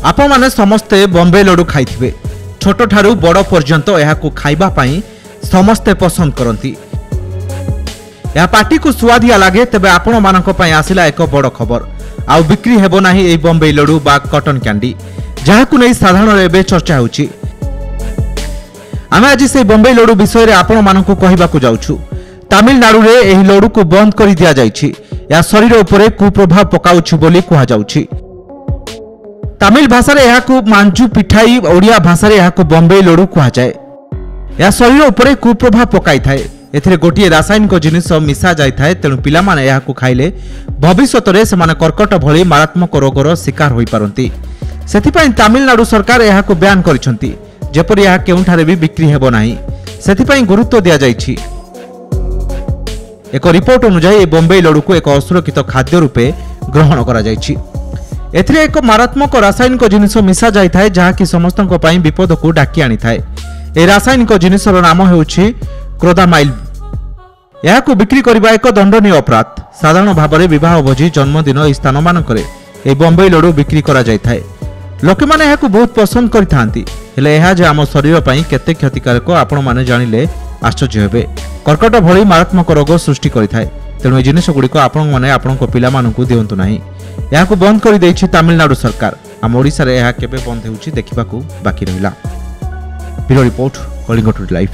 आपण माने समस्ते बॉम्बे लड्डू खाइथिबे। छोट ठारू बड़ पर्यंत एहाकु खाइबा पई समस्ते पसंद करती। यह पार्टी को सुआदिया लगे तेबे आपण मानक पई आसिला एक बड़ खबर। आउ बिक्री हेबो नाही ए बॉम्बे लड्डू बा कॉटन कैंडी जहाकु नै साधारण एबे चर्चा होउची। आमे आज से बॉम्बे लड्डू विषय रे आपण मानक कहिबाकू जाउछु। तमिलनाडु रे एही लड्डू को बंद करि दिया जाइछि। या शरीर उपरे कुप्रभाव पकाउछि बोली कहा जाउछि। तमिल भाषा रे एहाकू मांजू पिठाई, ओडिया भाषा रे एहाकू बॉम्बे लड्डू कहा जाए। या शरीर उपरे कुप्रभाव पकाई थाए। एथिरे गोटिए रासायनिक जिनिस मिसा जाय थाए। तेणु पिला माने एहाकू खाइले भविष्यत रे समान कर्कट भली मारात्मक रोगर शिकार होई पारंती। सेथिपई तमिलनाडु सरकार एहाकू बैन करिसंती। जेपरि एहा केउठारे भी बिक्री हेबो नाही सेथिपई गुरुत्व दिया जाइछि। एक रिपोर्ट अनुसार ए बॉम्बे लड्डू को एक असुरक्षित खाद्य रूपे ग्रहण करा जाइछि। एथिरे एक मारात्मक रासायनिक जिनिस मिसा जाय थाए जहाकि समस्तक पई विपद को डाकी आनी थाए। ए रासायनिक जिनिसर नाम हेउछि क्रोदामाइल। एहाकू बिक्री करबा एक दंडनीय अपराध। साधारण भाव में विवाह भोजी जन्मदिन स्थान मानकरे ए बॉम्बे लड्डू बिक्री करा जाय थाए। लोके माने एहाकू बहुत पसंद करिथांती। हेले एहा जे आम शरीर पई केते क्षतिकारक आपण माने जानिले आश्चर्य हेबे। कर्कट भली मारात्मक रोग सृष्टि करिथाए। तेणु ए जिनिस गुड़िक आपण माने आपणक पिला मानकू दियंतु नाही। एहाकू बंद करि दैछि तमिलनाडु सरकार। आम ओडिसा रे एहा केबे बंद हेउछि देखिबाकू बाकी रहिला। Bureau report, Kalinga today live.